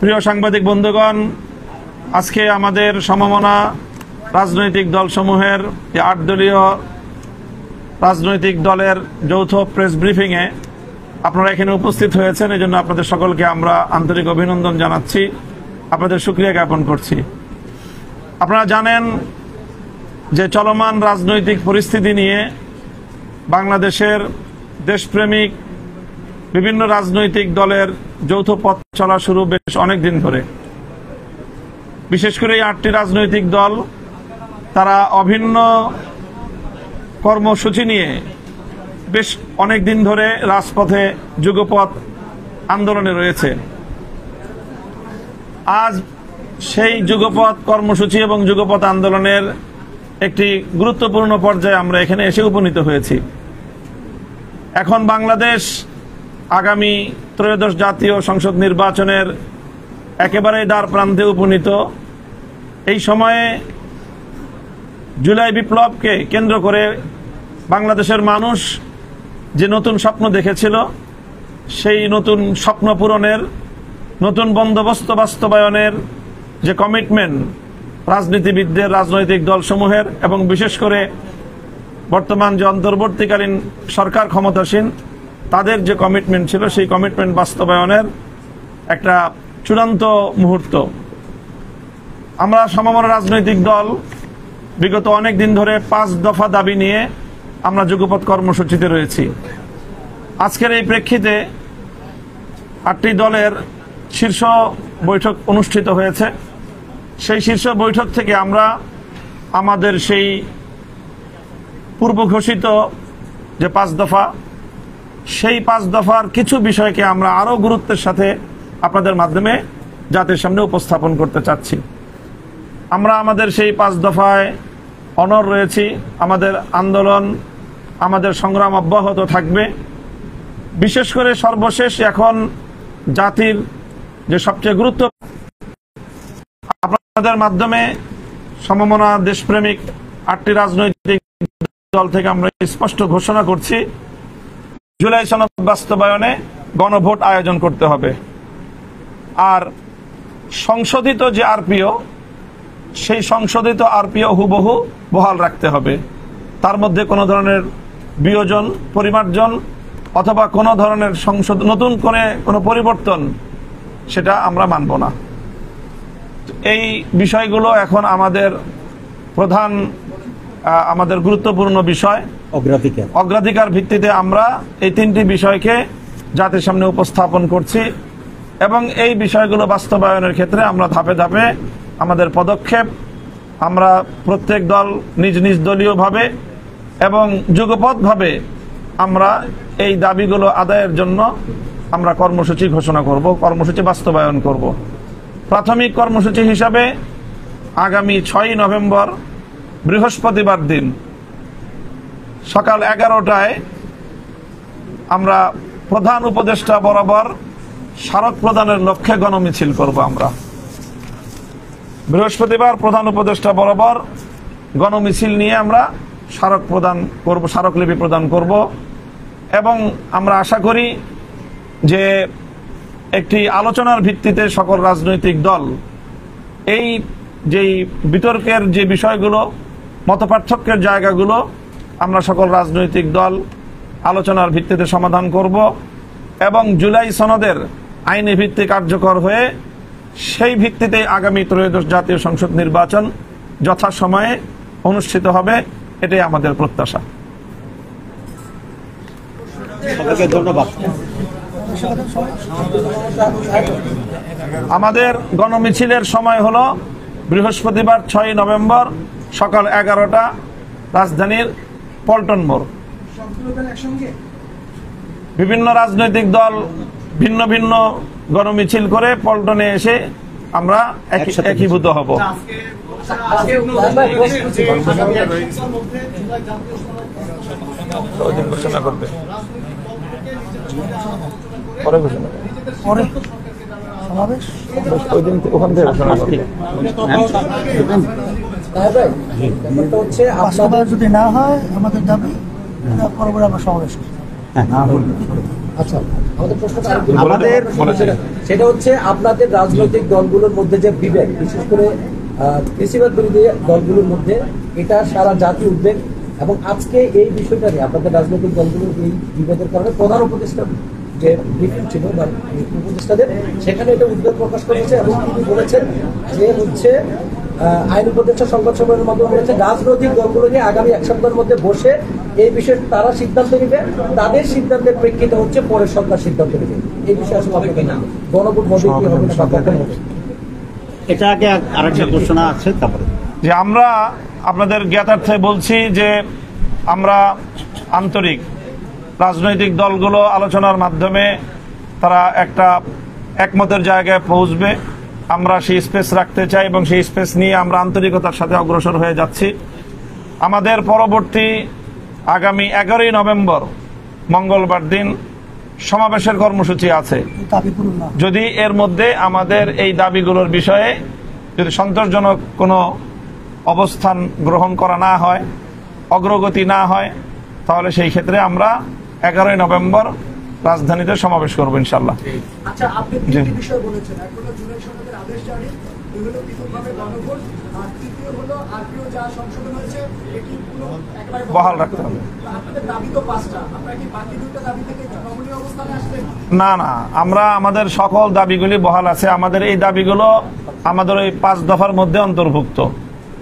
প্রিয় সাংবাদিক বন্ধুগণ, আজকে আমাদের সমমনা রাজনৈতিক দলসমূহের ৮ দলীয় রাজনৈতিক দলের যৌথ প্রেস ব্রিফিংয়ে আপনারা এখানে উপস্থিত হয়েছেন। এজন্য আপনাদের সকলকে আমরা আন্তরিক অভিনন্দন জানাচ্ছি, আপনাদের শুকরিয়া জ্ঞাপন করছি। আপনারা জানেন যে চলমান রাজনৈতিক পরিস্থিতি নিয়ে বাংলাদেশের দেশপ্রেমিক বিভিন্ন রাজনৈতিক দলের যৌথ পথ চলা শুরু বেশ অনেক দিন ধরে। বিশেষ করে এই ৮টি রাজনৈতিক দল তারা অভিন্ন কর্মসূচি নিয়ে বেশ অনেক দিন ধরে রাজপথে যুগপৎ আন্দোলনে রয়েছে। আজ সেই যুগপৎ কর্মসূচি এবং যুগপৎ আন্দোলনের একটি গুরুত্বপূর্ণ পর্যায়ে আমরা এখানে এসে উপনীত হয়েছি। এখন বাংলাদেশ আগামী ত্রয়োদশ জাতীয় সংসদ নির্বাচনের একেবারে দ্বার প্রান্তে উপনীত। এই সময়ে জুলাই বিপ্লবকে কেন্দ্র করে বাংলাদেশের মানুষ যে নতুন স্বপ্ন দেখেছিল, সেই নতুন স্বপ্ন পূরণের, নতুন বন্দোবস্ত বাস্তবায়নের যে কমিটমেন্ট রাজনীতিবিদদের, রাজনৈতিক দলসমূহের এবং বিশেষ করে বর্তমান যে অন্তর্বর্তীকালীন সরকার ক্ষমতাসীন তাদের যে কমিটমেন্ট ছিল, সেই কমিটমেন্ট বাস্তবায়নের একটা চূড়ান্ত মুহূর্ত। আমরা সমমনা রাজনৈতিক দল বিগত অনেক দিন ধরে 5 দফা দাবি নিয়ে আমরা যুগপৎ কর্মসূচিতে রয়েছি। আজকের এই প্রেক্ষিতে 8টি দলের শীর্ষ বৈঠক অনুষ্ঠিত হয়েছে। সেই শীর্ষ বৈঠক থেকে আমরা আমাদের সেই পূর্ব ঘোষিত যে 5 দফা, সেই 5 দফার কিছু বিষয়কে আমরা আরো গুরুত্বের সাথে আপনাদের মাধ্যমে জাতির সামনে উপস্থাপন করতে চাচ্ছি। আমরা আমাদের সেই 5 দফায় অনড় রয়েছি। আমাদের আন্দোলন, আমাদের সংগ্রাম অব্যাহত থাকবে। বিশেষ করে সর্বশেষ এখন জাতির যে সবচেয়ে গুরুত্ব, আপনাদের মাধ্যমে সমমনা দেশপ্রেমিক 8টি রাজনৈতিক দল থেকে আমরা স্পষ্ট ঘোষণা করছি, জুলাই সনদ বাস্তবায়নে গণভোট আয়োজন করতে হবে। আর সংশোধিত যে আরপিও, সেই সংশোধিত আরপিও হুবহু বহাল রাখতে হবে। তার মধ্যে কোনো ধরনের বিয়োজন, পরিমার্জন অথবা কোনো ধরনের নতুন করে কোনো পরিবর্তন, সেটা আমরা মানব না। এই বিষয়গুলো এখন আমাদের প্রধান, আমাদের গুরুত্বপূর্ণ বিষয়। অগ্রাধিকার ভিত্তিতে আমরা এই 3টি বিষয়কে জাতির সামনে উপস্থাপন করছি এবং এই বিষয়গুলো বাস্তবায়নের ক্ষেত্রে আমরা ধাপে ধাপে আমাদের পদক্ষেপ, আমরা প্রত্যেক দল নিজ নিজ দলীয়ভাবে এবং যুগপৎভাবে আমরা এই দাবিগুলো আদায়ের জন্য আমরা কর্মসূচি ঘোষণা করব, কর্মসূচি বাস্তবায়ন করব। প্রাথমিক কর্মসূচি হিসাবে আগামী 6 নভেম্বর বৃহস্পতিবার দিন সকাল 11টায় আমরা প্রধান উপদেষ্টা বরাবর স্মারক প্রদানের লক্ষ্যে গণমিছিল করব। আমরা বৃহস্পতিবার প্রধান উপদেষ্টা বরাবর গণমিছিল নিয়ে আমরা স্মারক প্রদান করব, স্মারকলিপি প্রদান করব এবং আমরা আশা করি যে একটি আলোচনার ভিত্তিতে সকল রাজনৈতিক দল এই যেই বিতর্কের যে বিষয়গুলো, মতপার্থক্যের জায়গাগুলো আমরা সকল রাজনৈতিক দল আলোচনার ভিত্তিতে সমাধান করব এবং জুলাই সনদের আইনি ভিত্তি কার্যকর হয়ে সেই ভিত্তিতে আগামী ত্রয়োদশ জাতীয় সংসদ নির্বাচন যথাসময়ে অনুষ্ঠিত হবে, এটাই আমাদের প্রত্যাশা। ধন্যবাদ। আমাদের গণমিছিলের সময় হলো বৃহস্পতিবার 6 নভেম্বর সকাল 11টা, রাজধানীর পল্টন মোড়। বিভিন্ন রাজনৈতিক দল ভিন্ন ভিন্ন গণমিছিল করে পল্টনে এসে আমরা একীভূত হব। ঘোষণা করবে পরে, ঘোষণা পরে সমাবেশ ওই দিন ওখান থেকে ঘোষণা করবে। যদি না হয় আমাদের দাবি পরবর্তী আমরা সমাবেশ। আচ্ছা, আমাদের সেটা হচ্ছে আপনাদের রাজনৈতিক দলগুলোর মধ্যে যে বিভেদ, বিশেষ করে কৃষিবাদ বিরোধী দলগুলোর মধ্যে, এটা সারা জাতি উদ্বেগ। এবং আজকে এই বিষয়টা নিয়ে আপনাদের রাজনৈতিক দলগুলোর এই বিভেদের কারণে প্রধান উপদেষ্টা যে ব্রিফিং ছিল বা উপদেষ্টাদের, সেখানে এটা উদ্বেগ প্রকাশ করেছে এবং তিনি বলেছেন যে হচ্ছে আইন উপদেষ্টা সংবাদ সম্মেলনের মাধ্যমে বলেছে রাজনৈতিক দলগুলো নিয়ে আগামী 1 সপ্তাহের মধ্যে বসে এই বিষয়ে তারা সিদ্ধান্ত নেবে, তাদের সিদ্ধান্তের প্রেক্ষিতে হচ্ছে পরের সরকার সিদ্ধান্ত নেবে। এই বিষয়ে আসলে আপনাকে না গণভোট হবে কি হবে না বা কখন হবে, এটা আগে আরেকটা ঘোষণা আছে। তারপরে যে আমরা আপনাদের জ্ঞাতার্থে বলছি যে আমরা আন্তরিক, রাজনৈতিক দলগুলো আলোচনার মাধ্যমে তারা একটা একমতের জায়গায় পৌঁছবে, আমরা সেই স্পেস রাখতে চাই এবং সেই স্পেস নিয়ে আমরা আন্তরিকতার সাথে অগ্রসর হয়ে যাচ্ছি। আমাদের পরবর্তী আগামী 11ই নভেম্বর মঙ্গলবার দিন সমাবেশের কর্মসূচি আছে। যদি এর মধ্যে আমাদের এই দাবিগুলোর বিষয়ে যদি সন্তোষজনক কোনো অবস্থান গ্রহণ করা না হয়, অগ্রগতি না হয়, তাহলে সেই ক্ষেত্রে আমরা 11ই নভেম্বর রাজধানীতে সমাবেশ করবো ইনশাল্লাহ। আচ্ছা, আপনি তিনটি বিষয় বলেছেন, এক হলো জুলাই সনদের আদেশ জারি, দুই হলো পৃথকভাবে গণভোট, আর তৃতীয় হলো আরপিও যা সংশোধন হয়েছে এটি পুরো একেবারে বহাল রাখতে হবে। আপনাদের দাবি তো 5টা, আপনারা কি বাকি দুটো দাবি থেকে নমনীয় অবস্থানে আসবেন? না না, আমরা আমাদের সকল দাবিগুলি বহাল আছে। আমাদের এই দাবিগুলো আমাদের ওই 5 দফার মধ্যে অন্তর্ভুক্ত।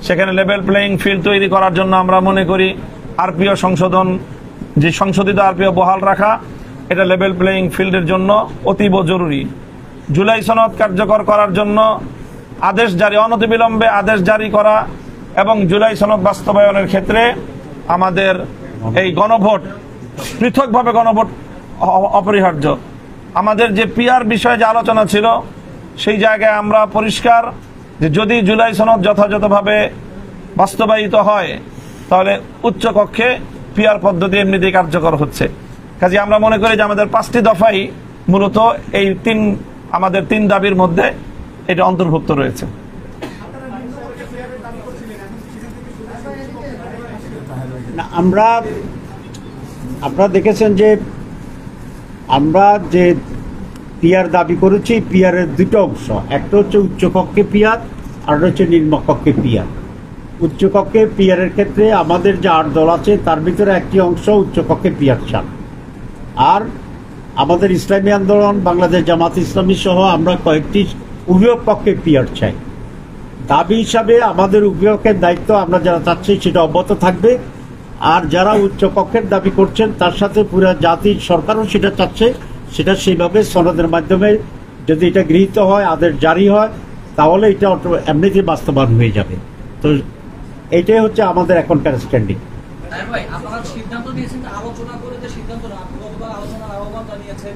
সেখানে লেভেল প্লেইং ফিল্ড তৈরি করার জন্য আমরা মনে করি আরপিও সংশোধন, যে সংশোধিত আরপিও বহাল রাখা, এটা লেভেল প্লেইং ফিল্ডের জন্য অতীব জরুরি। জুলাই সনদ কার্যকর করার জন্য আদেশ জারি, অনতিবিলম্বে আদেশ জারি করা এবং জুলাই সনদ বাস্তবায়নের ক্ষেত্রে আমাদের এই গণভোট, পৃথকভাবে গণভোট অপরিহার্য। আমাদের যে পিআর বিষয়ে যে আলোচনা ছিল, সেই জায়গায় আমরা পরিষ্কার যে যদি জুলাই সনদ যথাযথভাবে বাস্তবায়িত হয় তাহলে উচ্চকক্ষে পিআর পদ্ধতি এমনিতেই কার্যকর হচ্ছে। কাজে আমরা মনে করি যে আমাদের 5টি দফাই মূলত এই আমাদের 3 দাবির মধ্যে এটা অন্তর্ভুক্ত রয়েছে। আপনারা দেখেছেন যে আমরা যে পিআর দাবি করেছি, পিআরের 2টা অংশ, একটা হচ্ছে উচ্চকক্ষে পিআর আর হচ্ছে নিম্নকক্ষে পিআর। উচ্চকক্ষে পিআরের ক্ষেত্রে আমাদের যে 8 দল আছে তার ভিতরে একটি অংশ উচ্চকক্ষে পিআর চান, আর আমাদের ইসলামী আন্দোলন, বাংলাদেশ জামাত ইসলামী সহ আমরা কয়েকটি উভয় পক্ষে পিআর চাই। দাবি হিসাবে আমাদের উভয়কের দায়িত্ব আমরা যারা চাচ্ছি সেটা অব্যাহত থাকবে, আর যারা উচ্চকক্ষের দাবি করছেন তার সাথে পুরো জাতির সরকারও সেটা চাচ্ছে, সেটা সেইভাবে সনদের মাধ্যমে যদি এটা গৃহীত হয়, আদেশ জারি হয়, তাহলে এটা এমনিতে বাস্তবায়ন হয়ে যাবে। তো এইটাই হচ্ছে আমাদের এখনকার স্ট্যান্ডিং। আপনারা সিদ্ধান্ত নিয়েছেন, আলোচনা করে যে সিদ্ধান্ত, আপনি গতকাল আলোচনার আহ্বান জানিয়েছেন,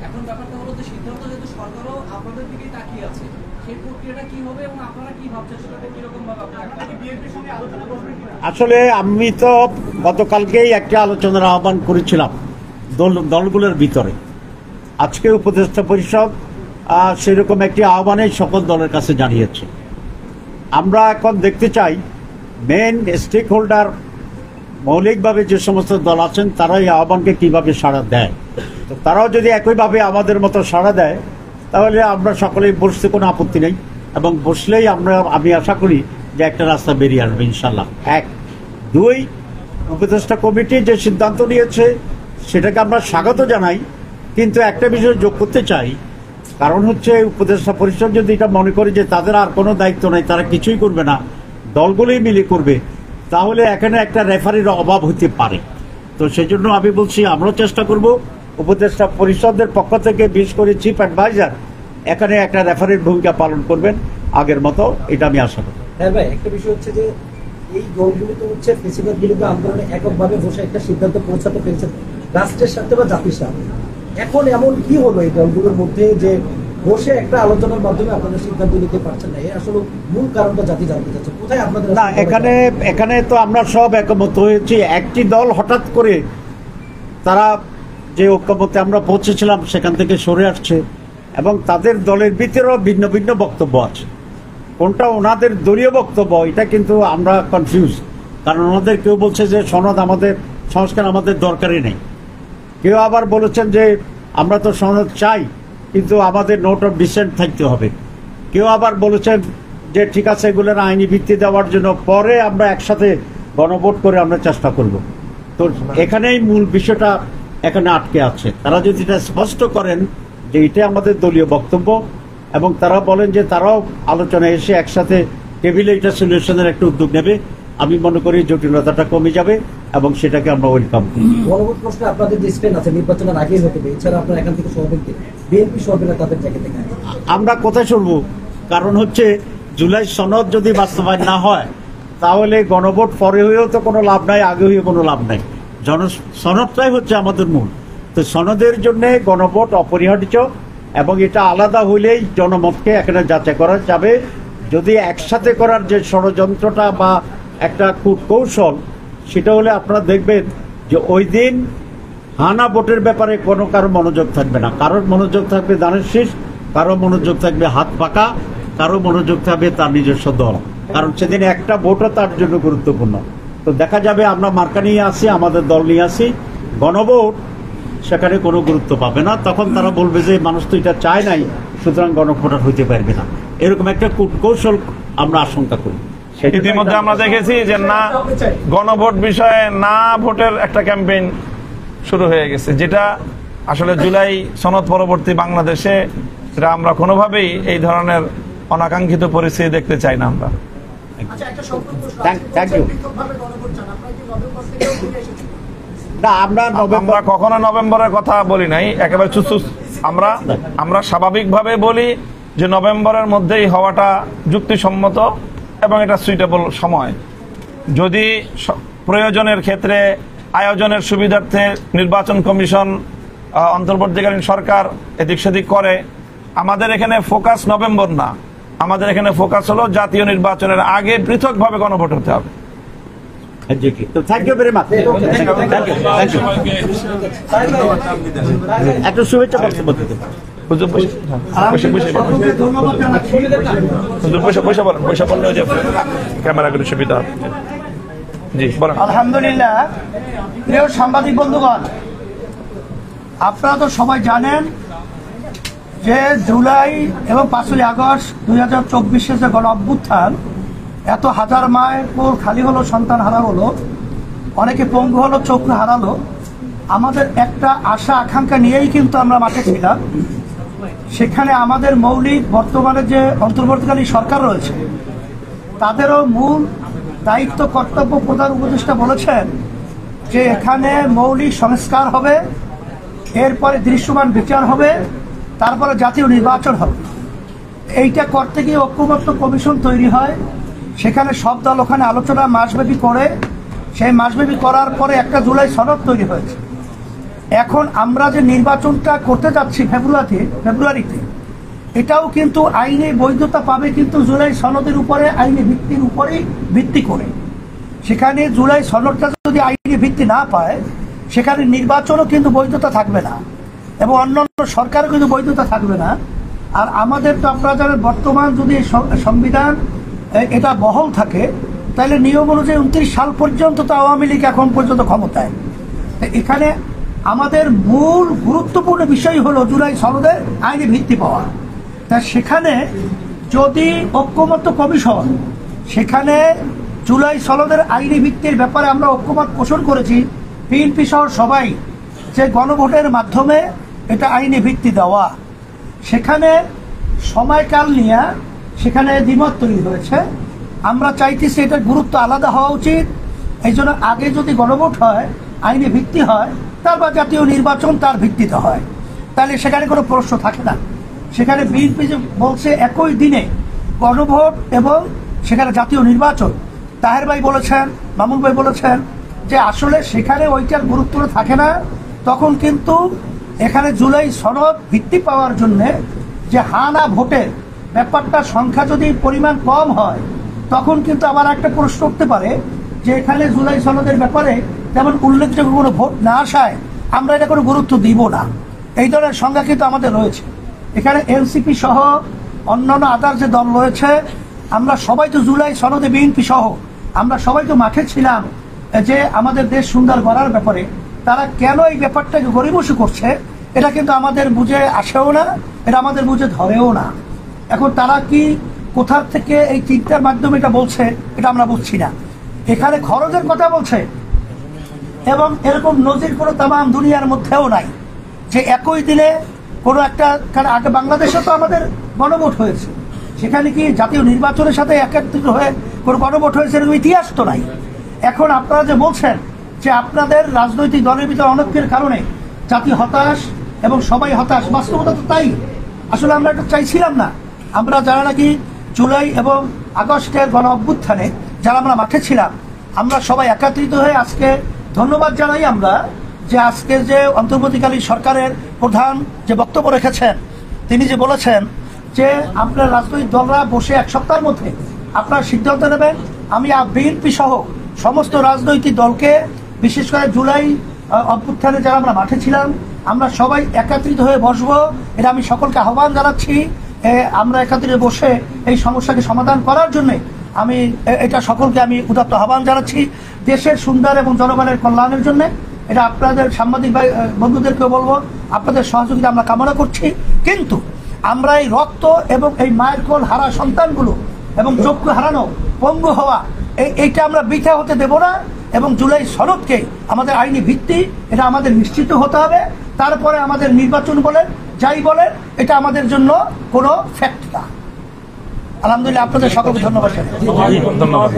এখন ব্যাপারটা হলো যে সিদ্ধান্ত যেহেতু সরকারও আপনাদের দিকেই তাকিয়ে আছে, সেই প্রক্রিয়াটা কি হবে এবং আপনারা কি ভাবছেন সেটাতে কিরকম ভাবে আপনারা কি বিএনপির সঙ্গে আলোচনা করবেন কিনা? আসলে আমি তো গতকালকেই একটা আলোচনার আহ্বান করেছিলাম দলগুলোর ভিতরে। আজকে উপদেষ্টা পরিষদ সেরকম একটি আহ্বানে সকল দলের কাছে জানিয়েছে। আমরা এখন দেখতে চাই মেন স্টেক হোল্ডার, মৌলিকভাবে যে সমস্ত দল আছেন তারা এই আহ্বানকে কিভাবে সাড়া দেয়। তো তারাও যদি একইভাবে আমাদের মতো সাড়া দেয় তাহলে আমরা সকলেই বসতে কোনো আপত্তি নেই, এবং বসলেই আমি আশা করি যে একটা রাস্তা বেরিয়ে আসবে ইনশাল্লাহ। 1, 2, উপদেষ্টা কমিটি যে সিদ্ধান্ত নিয়েছে সেটাকে আমরা স্বাগত জানাই, কিন্তু একটা বিষয় যোগ করতে চাই, কারণ হচ্ছে উপদেষ্টা পরিষদ যদি এটা মনে করে যে তাদের আর কোনো দায়িত্ব নেই, তারা কিছুই করবে না, দলগুলোই মিলে করবে, তাহলে এখানে একটা রেফারির অভাব হতে পারে। তো সেই জন্য আমি বলছি আমরাও চেষ্টা করব উপদেষ্টা পরিষদের পক্ষ থেকে, বিশেষ করে চিফ অ্যাডভাইজার এখানে একটা রেফারির ভূমিকা পালন করবেন আগের মতো, এটা আমি আশা করি। হ্যাঁ ভাই, একটা বিষয় হচ্ছে যে এই দলগুলো তো হচ্ছে ফেসিবাদ বিরোধী আন্দোলনে এককভাবে বসে একটা সিদ্ধান্ত পৌঁছাতে পেরেছে রাষ্ট্রের সাথে বা জাতির সাথে। এখন এমন কি হলো এই দলগুলোর মধ্যে যে বসে একটা আলোচনার মাধ্যমে আপনাদের সিদ্ধান্ত নিতে পারছেন না? এর আসলে মূল কারণটা জাতি জানতে চাচ্ছে, কোথায় আপনাদের? না, এখানে তো আমরা সব একমত হয়েছি। একটি দল হঠাৎ করে তারা যে ঐক্যমতে আমরা পৌঁছেছিলাম সেখান থেকে সরে আসছে, এবং তাদের দলের ভিতরেও ভিন্ন ভিন্ন বক্তব্য আছে। কোনটা ওনাদের দলীয় বক্তব্য এটা কিন্তু আমরা কনফিউজ, কারণ ওনাদের কেউ বলছে যে সনদ আমাদের, সংস্কার আমাদের দরকারই নেই, কেউ আবার বলেছেন যে আমরা তো সনদ চাই কিন্তু আমাদের নোট অফ ডিসেন্ট থাকতে হবে। কেউ আবার বলেছেন যে ঠিক আছে এগুলোর আইনি ভিত্তি দেওয়ার জন্য পরে আমরা একসাথে গণভোট করে আমরা চেষ্টা করব। তো এখানেই মূল বিষয়টা এখানে আটকে আছে। তারা যদি এটা স্পষ্ট করেন যে এটা আমাদের দলীয় বক্তব্য এবং তারা বলেন যে তারাও আলোচনায় এসে একসাথে টেবিলে এটা সলিউশনের একটা উদ্যোগ নেবে, আমি মনে করি জটিলতাটা কমে যাবে এবং সেটাকে আমরা ওয়েলকাম করি। গণভোট প্রশ্নে আপনাদের যে স্ট্যান্ড আছে নির্বাচনের আগেই হতে হবে, এছাড়া আপনার এখান থেকে সভাপতি বিএনপি সভাপতিরা তাদের জায়গা থেকে আমরা কোথায় সরবো? কারণ হচ্ছে জুলাই সনদ যদি বাস্তবায়ন না হয় তাহলে গণভোট পরে হয়েও তো কোনো লাভ নাই, আগে হয়েও কোনো লাভ নাই। সনদটাই হচ্ছে আমাদের মূল। তো সনদের জন্য গণভোট অপরিহার্য এবং এটা আলাদা হইলেই জনমতকে এখানে যাচাই করা যাবে। যদি একসাথে করার যে ষড়যন্ত্রটা বা একটা কূটকৌশল, সেটা হলে আপনারা দেখবেন যে ওই দিন হানা ভোটের ব্যাপারে কোনো কারো মনোযোগ থাকবে না। কারোর মনোযোগ থাকবে দানের শীষ, কারো মনোযোগ থাকবে হাত পাকা, কারো মনোযোগ থাকবে তার নিজস্ব দল। কারণ সেদিন একটা ভোটও তার জন্য গুরুত্বপূর্ণ। তো দেখা যাবে আমরা মার্কা নিয়ে আসি, আমাদের দল নিয়ে আসি, গণভোট সেখানে কোনো গুরুত্ব পাবে না। তখন তারা বলবে যে মানুষ তো এটা চায় নাই, সুতরাং গণভোটার হইতে পারবে না। এরকম একটা কূটকৌশল আমরা আশঙ্কা করি। ইতিমধ্যে আমরা দেখেছি যে না গণভোট বিষয়ে না ভোটের একটা ক্যাম্পেইন শুরু হয়ে গেছে, যেটা আসলে জুলাই সনদ পরবর্তী বাংলাদেশে এটা আমরা কোনোভাবেই এই ধরনের অনাকাঙ্ক্ষিত পরিস্থিতি দেখতে চাই না আমরা। আচ্ছা, একটা সম্পূর্ণ প্রশ্ন। Thank you. পৃথকভাবে গণভোট চান, আপনারা কি নভেম্বর থেকে ঘুরে এসেছেন? না, আমরা আমরা কখনো নভেম্বরের কথা বলি নাই, একেবারে আমরা স্বাভাবিকভাবে বলি যে নভেম্বরের মধ্যেই হওয়াটা যুক্তিসম্মত এবং এটা সুইটেবল সময়। যদি প্রয়োজনের ক্ষেত্রে আয়োজনের সুবিধার্থে নির্বাচন কমিশন অন্তর্বর্তীকালীন সরকার এদিক সেদিক করে, আমাদের এখানে ফোকাস নভেম্বর না, আমাদের এখানে ফোকাস হলো জাতীয় নির্বাচনের আগে পৃথকভাবে গণভোট হতে হবে। Thank you very much. একটা শুভেচ্ছা বক্তব্য দিতে ক্যামেরাগুলো সুবিধা। জি বলেন। আলহামদুলিল্লাহ। প্রিয় সাংবাদিক বন্ধুগণ, আপনারা তো সবাই জানেন যে জুলাই এবং 5ই আগস্ট 2024 যে গণ অভ্যুত্থান, এত হাজার মায়ের কোল খালি হলো, সন্তান হারা হলো, অনেকে পঙ্গু হলো, চোখ হারালো। আমাদের একটা আশা আকাঙ্ক্ষা নিয়েই কিন্তু আমরা মাঠে ছিলাম। সেখানে আমাদের মৌলিক বর্তমানে যে অন্তর্বর্তীকালীন সরকার রয়েছে তাদেরও মূল দায়িত্ব কর্তব্য প্রধান উপদেষ্টা বলেছেন যে এখানে মৌলিক সংস্কার হবে, এরপরে দৃশ্যমান বিচার হবে, তারপরে জাতীয় নির্বাচন হবে। এইটা করতে গিয়ে ঐক্যমত্য কমিশন তৈরি হয়, সেখানে সব দল ওখানে আলোচনা মাসব্যাপী করে, সেই মাসব্যাপী করার পরে একটা জুলাই সনদ তৈরি হয়েছে। এখন আমরা যে নির্বাচনটা করতে যাচ্ছি ফেব্রুয়ারিতে, এটাও কিন্তু আইনে বৈধতা পাবে, কিন্তু জুলাই সনদের উপরে আইনি ভিত্তির উপরেই ভিত্তি করে। সেখানে জুলাই সনদটা যদি আইনি ভিত্তি না পায়, সেখানে নির্বাচনও কিন্তু বৈধতা থাকবে না এবং অন্যান্য সরকারও কিন্তু বৈধতা থাকবে না। আর আমাদের তো আপনারা জানেন, বর্তমান যদি সংবিধান এটা বহাল থাকে, তাহলে নিয়ম অনুযায়ী 29 সাল পর্যন্ত তো আওয়ামী লীগ এখন পর্যন্ত ক্ষমতায়। এখানে আমাদের মূল গুরুত্বপূর্ণ বিষয় হলো জুলাই সনদের আইনি ভিত্তি পাওয়া। তা সেখানে যদি ঐক্যমত্য কমিশন সেখানে জুলাই সনদের আইনি ভিত্তির ব্যাপারে আমরা ঐক্যমত পোষণ করেছি, বিএনপি সহ সবাই, যে গণভোটের মাধ্যমে এটা আইনি ভিত্তি দেওয়া, সেখানে সময়কাল নিয়ে সেখানে দ্বিমত তৈরি হয়েছে। আমরা চাইতেছি এটার গুরুত্ব আলাদা হওয়া উচিত। এই জন্য আগে যদি গণভোট হয়, আইনি ভিত্তি হয়, তারপর জাতীয় নির্বাচন তার ভিত্তিতে হয়, তাহলে সেখানে কোনো প্রশ্ন থাকে না। সেখানে বিএনপি যে বলছে একই দিনে গণভোট এবং সেখানে জাতীয় নির্বাচন, তাহের ভাই বলেছেন, মামুন ভাই বলেছেন যে আসলে সেখানে ওইটার গুরুত্ব থাকে না। তখন কিন্তু এখানে জুলাই সনদ ভিত্তি পাওয়ার জন্যে যে হানা ভোটের ব্যাপারটা সংখ্যা যদি পরিমাণ কম হয়, তখন কিন্তু আবার একটা প্রশ্ন উঠতে পারে যে এখানে জুলাই সনদের ব্যাপারে তেমন উল্লেখযোগ্য কোনো ভোট না আসায় আমরা এটা কোনো গুরুত্ব দিব না। এই ধরনের সংজ্ঞা কিন্তু আমাদের রয়েছে। এখানে এনসিপি সহ অন্যান্য আদার যে দল রয়েছে, আমরা সবাই তো জুলাই সনদে, বিএনপি সহ আমরা সবাই তো মাঠে ছিলাম যে আমাদের দেশ সুন্দর করার ব্যাপারে। তারা কেন এই ব্যাপারটাকে গড়িমসি করছে, এটা কিন্তু আমাদের বুঝে আসেও না, এটা আমাদের বুঝে ধরেও না। এখন তারা কি কোথা থেকে এই চিন্তার মাধ্যমে এটা বলছে এটা আমরা বুঝছি না। এখানে খরচের কথা বলছে এবং এরকম নজির কোনো তামাম দুনিয়ার মধ্যেও নাই যে একই দিনে কোনো একটা, কারণ আগে বাংলাদেশে তো আমাদের গণভোট হয়েছে, সেখানে কি জাতীয় নির্বাচনের সাথে একত্রিত হয়ে কোনো গণভোট হয়েছে এরকম ইতিহাস তো নাই। এখন আপনারা যে বলছেন যে আপনাদের রাজনৈতিক দলের ভিতরে অনৈক্যের কারণে জাতি হতাশ এবং সবাই হতাশ, বাস্তবতা তো তাই। আসলে আমরা এটা চাইছিলাম না। আমরা যারা নাকি জুলাই এবং আগস্টের গণ অভ্যুত্থানে যারা আমরা মাঠে ছিলাম, আমরা সবাই একত্রিত হয়ে আজকে ধন্যবাদ জানাই আমরা যে আজকে যে অন্তর্বর্তীকালীন সরকারের প্রধান যে বক্তব্য রেখেছেন, তিনি যে বলেছেন যে আপনার রাজনৈতিক দলরা বসে এক সপ্তাহের মধ্যে আপনার সিদ্ধান্ত নেবেন। আমি বিএনপি সহ সমস্ত রাজনৈতিক দলকে, বিশেষ করে জুলাই অভ্যুত্থানে যারা আমরা মাঠে ছিলাম, আমরা সবাই একত্রিত হয়ে বসবো। এটা আমি সকলকে আহ্বান জানাচ্ছি। আমরা একত্রিত বসে এই সমস্যাকে সমাধান করার জন্য আমি এটা সকলকে আমি উদাত্ত আহ্বান জানাচ্ছি, দেশের সুন্দর এবং জনগণের কল্যাণের জন্য। এটা আপনাদের সাংবাদিক ভাই বন্ধুদেরকে বলবো, আপনাদের সহযোগিতা আমরা কামনা করছি। কিন্তু আমরা এই রক্ত এবং এই মায়ের কোল হারা সন্তানগুলো এবং চক্ষু হারানো, পঙ্গু হওয়া, এইটা আমরা বৃথা হতে দেব না। এবং জুলাই সনদকে আমাদের আইনি ভিত্তি, এটা আমাদের নিশ্চিত হতে হবে। তারপরে আমাদের নির্বাচন বলেন, যাই বলেন, এটা আমাদের জন্য কোনো ফ্যাক্ট না। আলহামদুলিল্লাহ, আপনাদের সকলকে ধন্যবাদ। ধন্যবাদ।